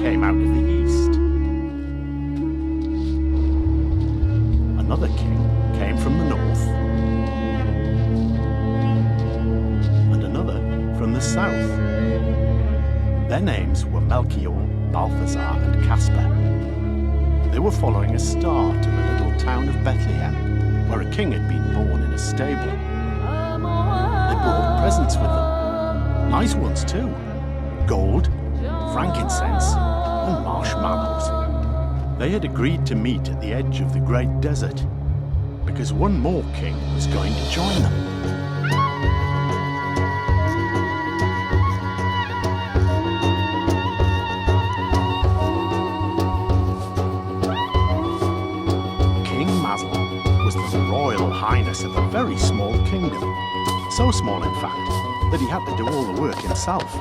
came out of the east. Another king came from the north. And another from the south. Their names were Melchior, Balthazar, and Caspar. They were following a star to the little town of Bethlehem, where a king had been born in a stable. They brought presents with them. Nice ones too. Gold, frankincense, and marshmallows. They had agreed to meet at the edge of the great desert, because one more king was going to join them. King Mazel was the royal highness of a very small kingdom. So small, in fact, that he had to do all the work himself.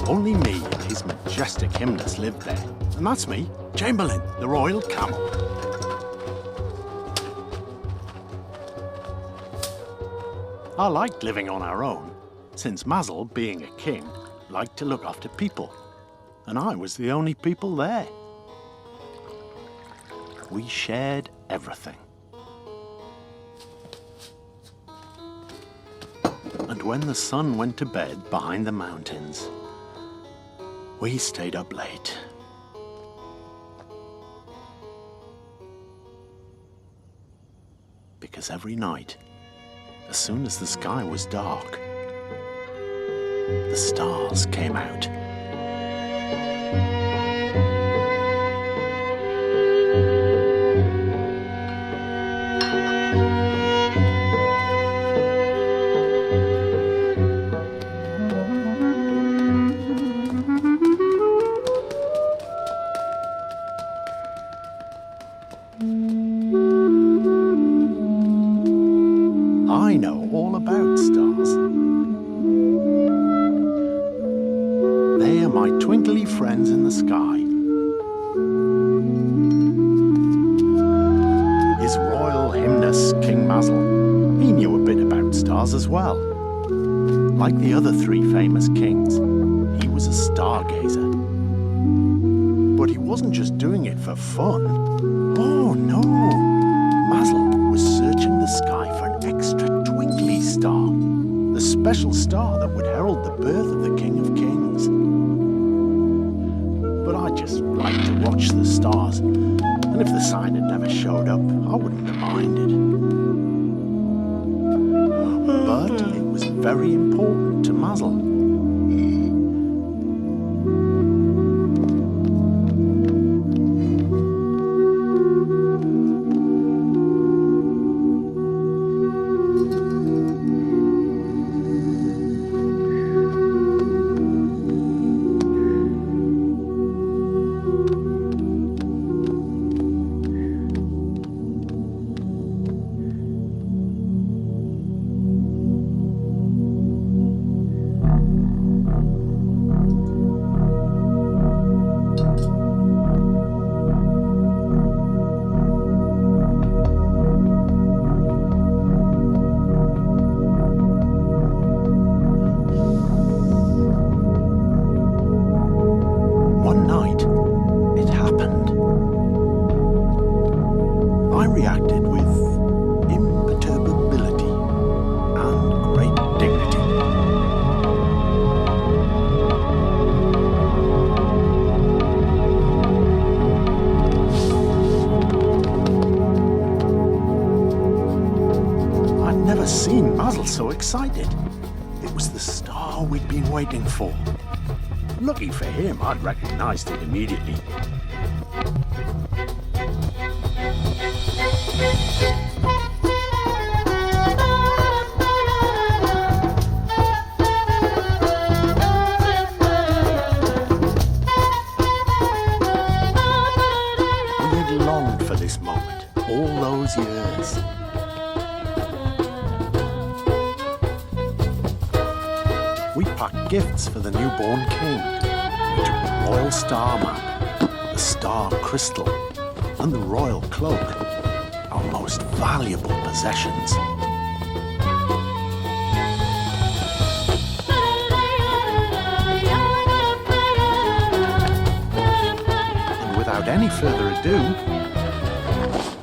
Only me and his majestic hymness lived there. And that's me, Chamberlain, the royal camel. I liked living on our own, since Mazel, being a king, liked to look after people. And I was the only people there. We shared everything. And when the sun went to bed behind the mountains, we stayed up late. Because every night, as soon as the sky was dark, the stars came out. I know all about stars. They are my twinkly friends in the sky. His Royal Highness King Mazel, he knew a bit about stars as well. Like the other three famous kings, he was a stargazer. But he wasn't just doing it for fun. Oh no! Mazel was searching the sky for an extra twinkly star, the special star that would herald the birth of the King of Kings. But I just liked to watch the stars, and if the sign had never showed up, I wouldn't have minded. But it was very important to Mazel. Seen Mazel so excited. It was the star we'd been waiting for. Lucky for him, I'd recognized it immediately. We had longed for this moment all those years. We packed gifts for the newborn king. We took the royal star map, the star crystal, and the royal cloak, our most valuable possessions. any further ado,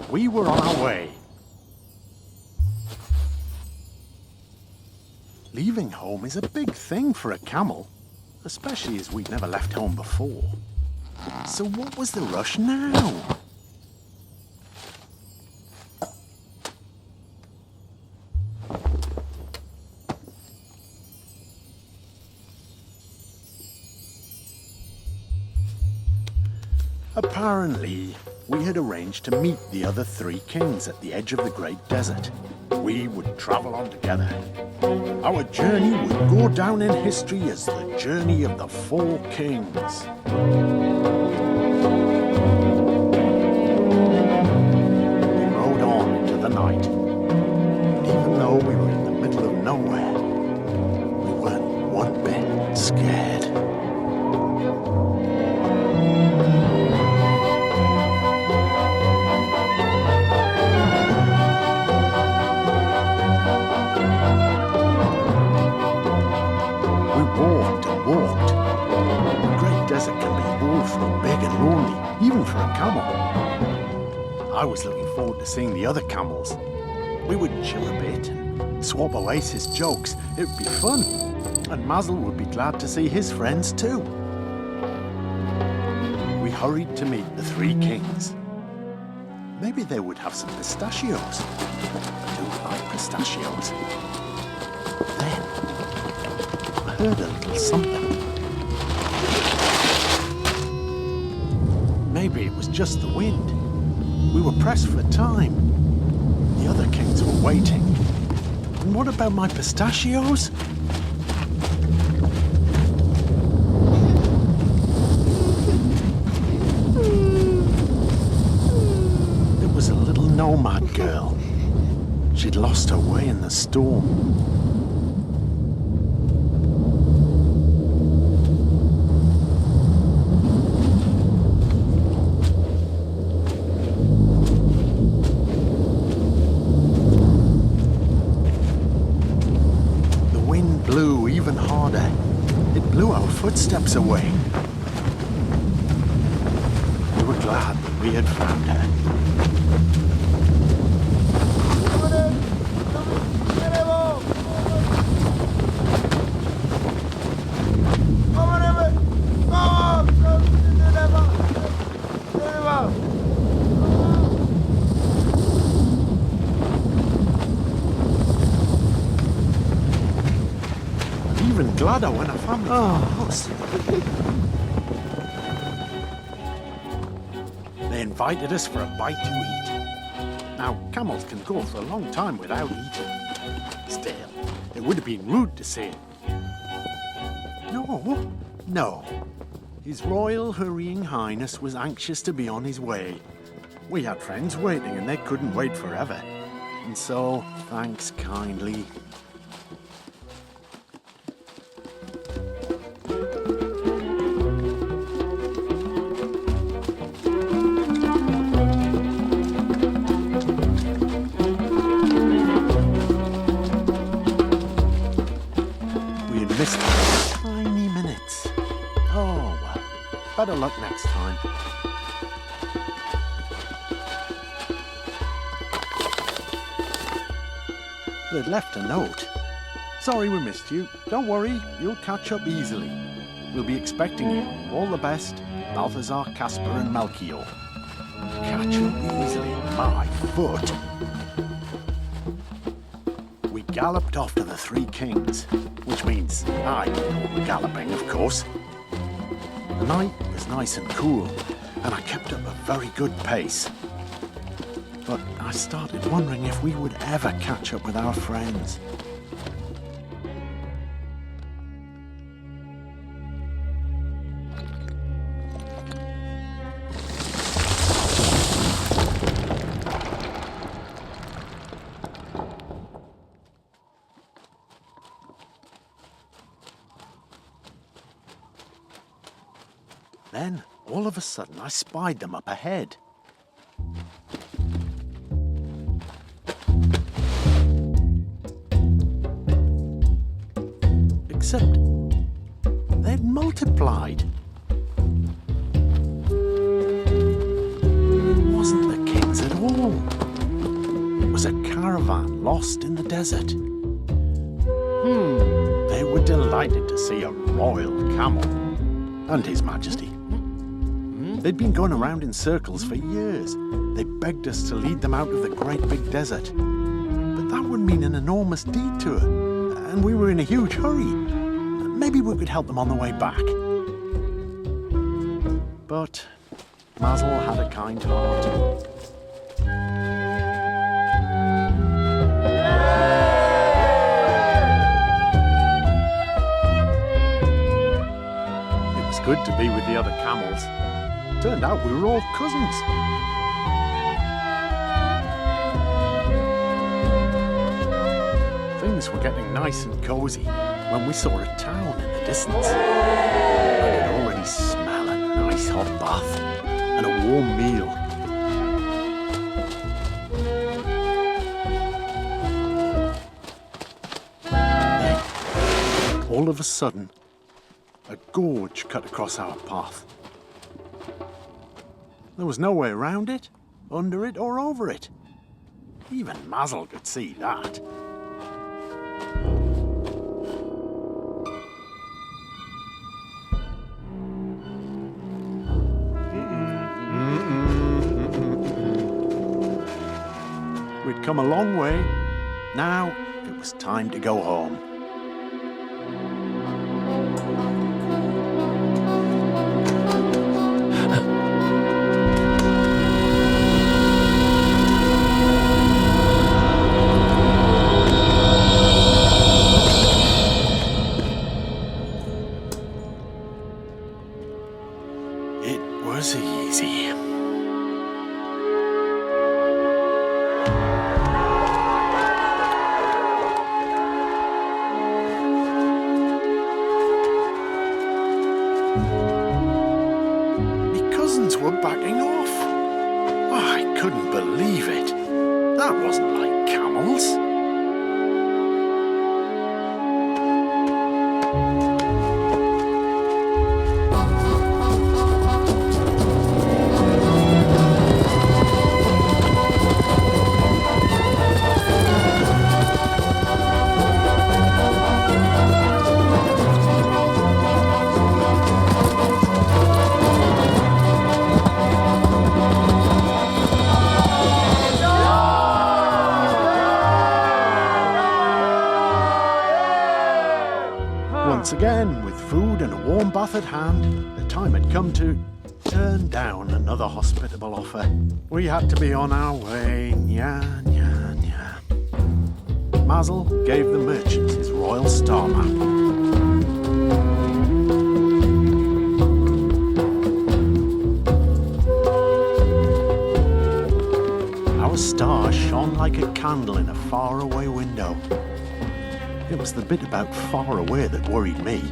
we were on our way. Leaving home is a big thing for a camel, especially as we'd never left home before. So what was the rush now? Apparently, we had arranged to meet the other three kings at the edge of the Great Desert. We would travel on together. Our journey would go down in history as the journey of the four kings. We rode on into the night, and even though we were in the middle of nowhere, we weren't one bit scared. Even for a camel. I was looking forward to seeing the other camels. We would chill a bit and swap oasis jokes. It would be fun. And Mazel would be glad to see his friends too. We hurried to meet the three kings. Maybe they would have some pistachios. I do like pistachios. Then I heard a little something. Maybe it was just the wind. We were pressed for time. The other kings were waiting. And what about my pistachios? There was a little nomad girl. She'd lost her way in the storm. Blew even harder. It blew our footsteps away. We were glad that we had found her. Even gladder when I found the house. They invited us for a bite to eat. Now, camels can go for a long time without eating. Still, it would have been rude to say it. No. His Royal Hurrying Highness was anxious to be on his way. We had friends waiting and they couldn't wait forever. And so, thanks kindly. Missed tiny minutes. Oh, well, better luck next time. They'd left a note. Sorry we missed you. Don't worry, you'll catch up easily. We'll be expecting you. All the best, Balthazar, Casper and Melchior. Catch up easily, my foot. We galloped after the three kings, which means I did all the galloping, of course. The night was nice and cool, and I kept up a very good pace. But I started wondering if we would ever catch up with our friends. Then, all of a sudden, I spied them up ahead. Except they'd multiplied. caravan lost in the desert. They were delighted to see a royal camel and His Majesty. They'd been going around in circles for years. They begged us to lead them out of the great big desert. But that would mean an enormous detour, and we were in a huge hurry. Maybe we could help them on the way back. But Mazel had a kind heart. It was good to be with the other camels. Turned out we were all cousins. Things were getting nice and cozy when we saw a town in the distance. I could already smell a nice hot bath and a warm meal. Then, all of a sudden, a gorge cut across our path. There was no way around it, under it, or over it. Even Mazel could see that. We'd come a long way. Now it was time to go home. It was easy. My cousins were backing off. Oh, I couldn't believe it. That wasn't like camels. Once again, with food and a warm bath at hand, the time had come to turn down another hospitable offer. We had to be on our way, nya, nya, nya. Mazel gave the merchant his royal star map. Our star shone like a candle in a faraway window. It was the bit about far away that worried me.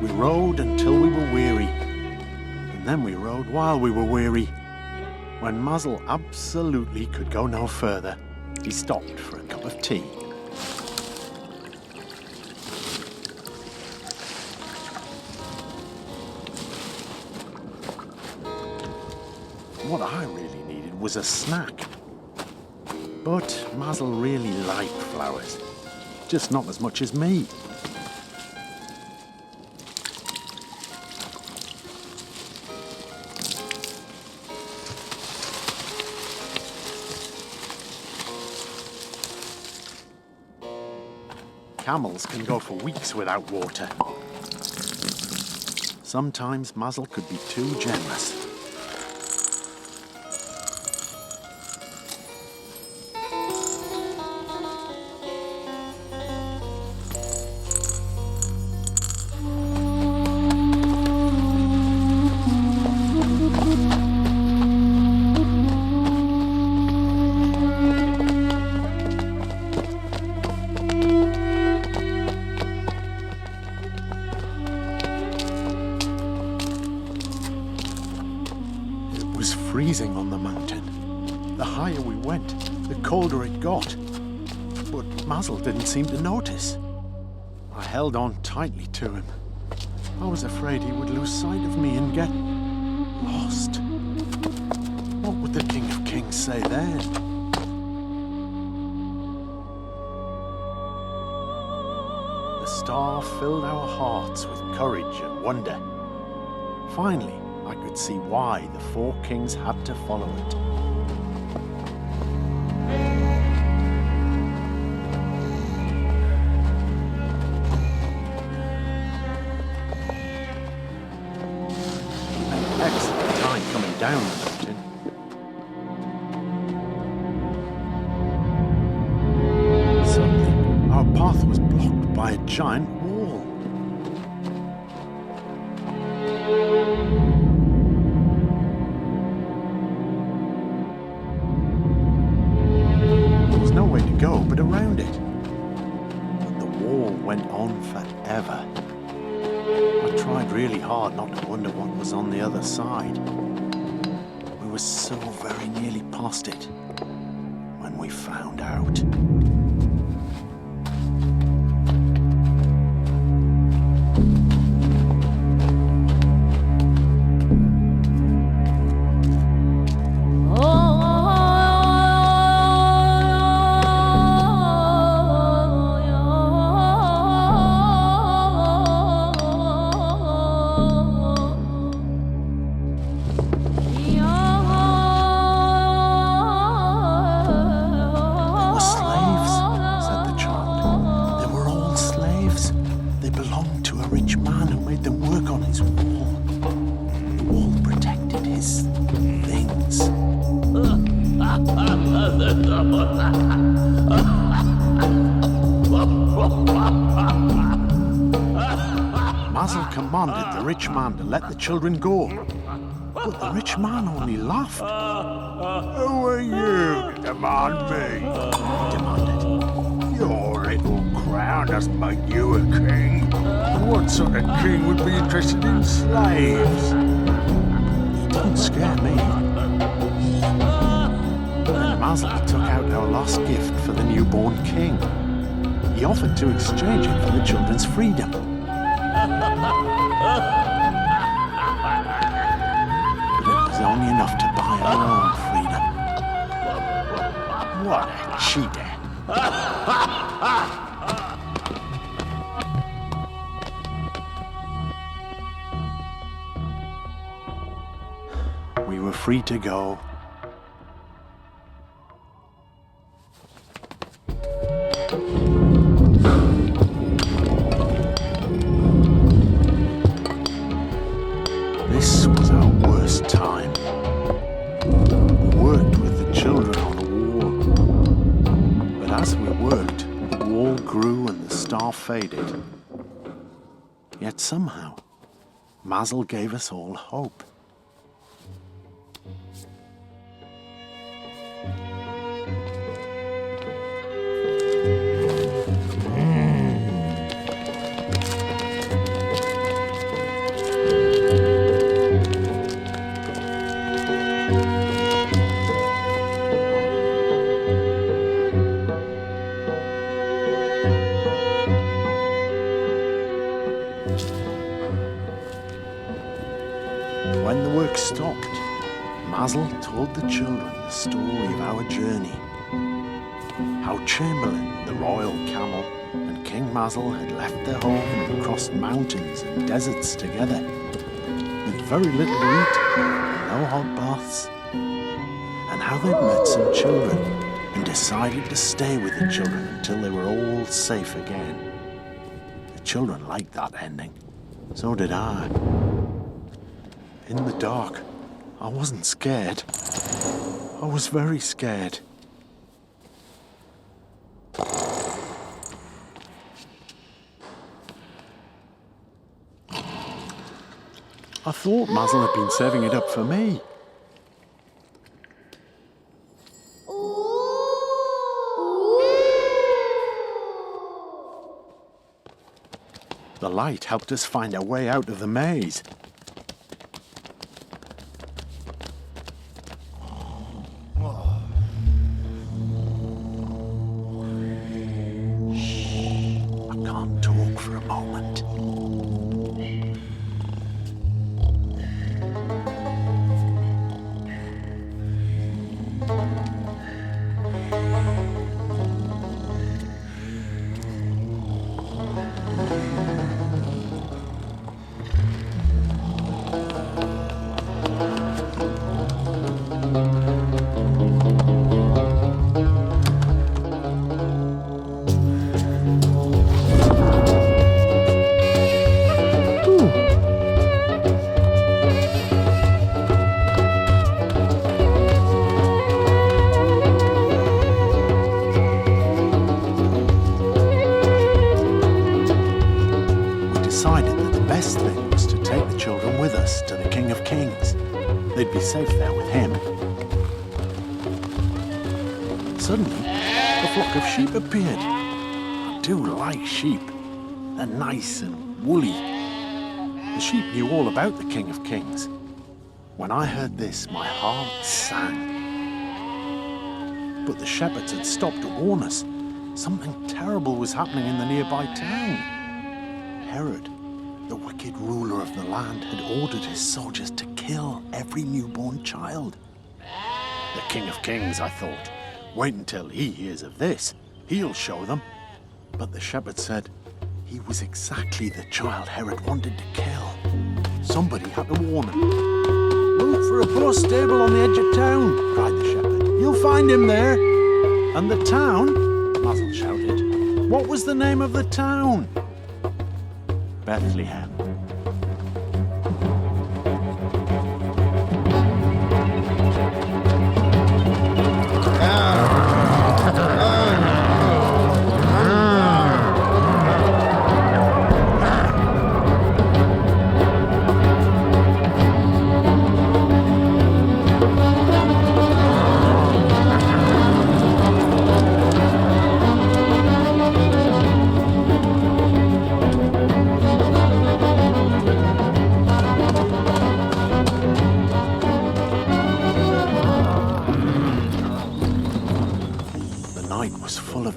We rode until we were weary, and then we rode while we were weary. When Mazel absolutely could go no further, he stopped for a cup of tea. What I really needed was a snack. But Mazel really liked flowers, just not as much as me. Camels can go for weeks without water. Sometimes Mazel could be too generous. It was freezing on the mountain. The higher we went, the colder it got. But Mazel didn't seem to notice. I held on tightly to him. I was afraid he would lose sight of me and get lost. What would the King of Kings say then? The star filled our hearts with courage and wonder. Finally, I could see why the four kings had to follow it. We made excellent time coming down the mountain. Suddenly, our path was blocked by a giant wall. There was no way to go but around it. But the wall went on forever. I tried really hard not to wonder what was on the other side. We were so very nearly past it when we found out. Mazel commanded the rich man to let the children go, but the rich man only laughed. "Who are you to command me?" he demanded. "Your little crown doesn't make you a king. What sort of king would be interested in slaves?" He didn't scare me. Then Mazel took out our lost gift for the newborn king. He offered to exchange it for the children's freedom. But it was only enough to buy our own freedom. What a cheater! We were free to go. This was our worst time. We worked with the children on the wall. But as we worked, the wall grew and the star faded. Yet somehow, Mazel gave us all hope. When the work stopped, Mazel told the children the story of our journey. How Chamberlain, the royal camel, and King Mazel had left their home and crossed mountains and deserts together, with very little to eat, no hot baths, and how they'd met some children and decided to stay with the children until they were all safe again. The children liked that ending. So did I. In the dark, I wasn't scared. I was very scared. I thought Mazel had been saving it up for me. The light helped us find our way out of the maze. I can't talk for a moment. palace to the King of Kings. They'd be safe there with him. Suddenly, a flock of sheep appeared. I do like sheep. They're nice and woolly. The sheep knew all about the King of Kings. When I heard this, my heart sang. But the shepherds had stopped to warn us. Something terrible was happening in the nearby town. Herod, the wicked ruler of the land, had ordered his soldiers to kill every newborn child. The King of Kings, I thought. Wait until he hears of this. He'll show them. But the shepherd said he was exactly the child Herod wanted to kill. Somebody had to warn him. "Look for a poor stable on the edge of town," cried the shepherd. "You'll find him there." "And the town?" Mazel shouted. "What was the name of the town?" "Bethlehem."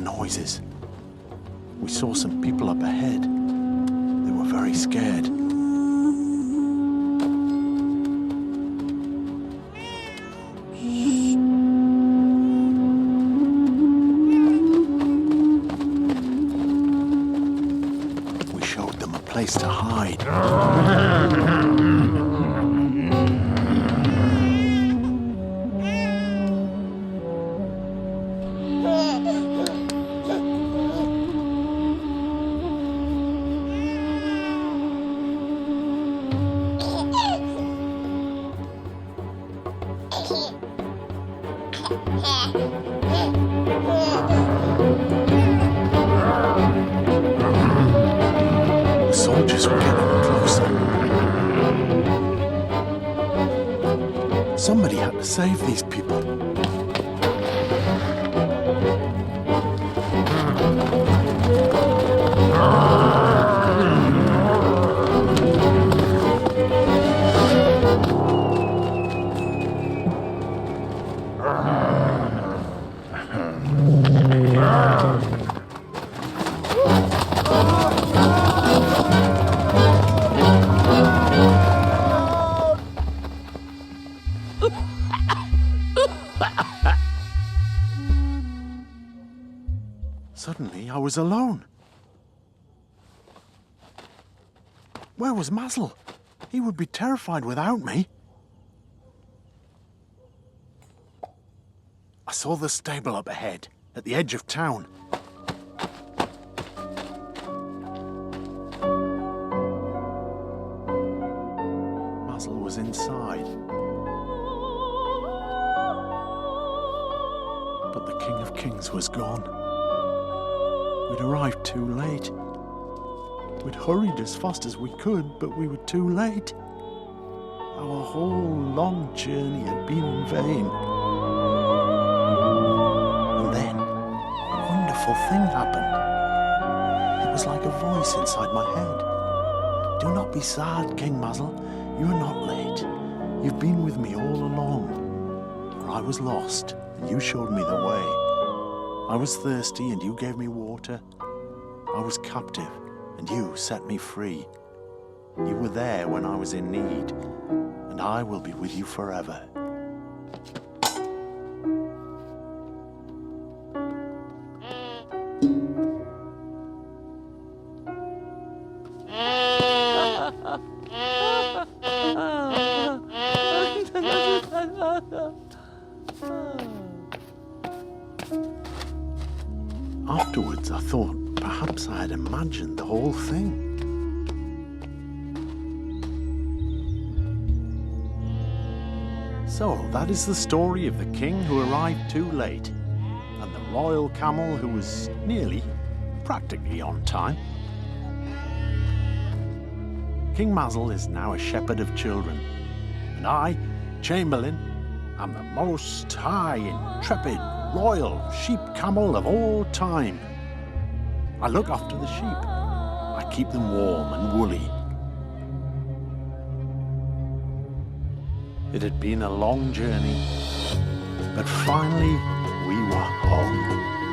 Noises. We saw some people up ahead. They were very scared. We showed them a place to hide. The soldiers were getting closer. Somebody had to save these people. Suddenly, I was alone. Where was Mazel? He would be terrified without me. I saw the stable up ahead, at the edge of town. Mazel was inside. But the King of Kings was gone. We'd arrived too late. We'd hurried as fast as we could, but we were too late. Our whole long journey had been in vain. And then, a wonderful thing happened. It was like a voice inside my head. "Do not be sad, King Mazel. You are not late. You've been with me all along. For I was lost, and you showed me the way. I was thirsty, and you gave me water. I was captive, and you set me free. You were there when I was in need, and I will be with you forever." Afterwards, I thought perhaps I had imagined the whole thing. So, that is the story of the king who arrived too late, and the royal camel who was nearly, practically on time. King Mazel is now a shepherd of children, and I, Chamberlain, am the most high, intrepid, royal sheep-camel of all time. I look after the sheep. I keep them warm and woolly. It had been a long journey, but finally we were home.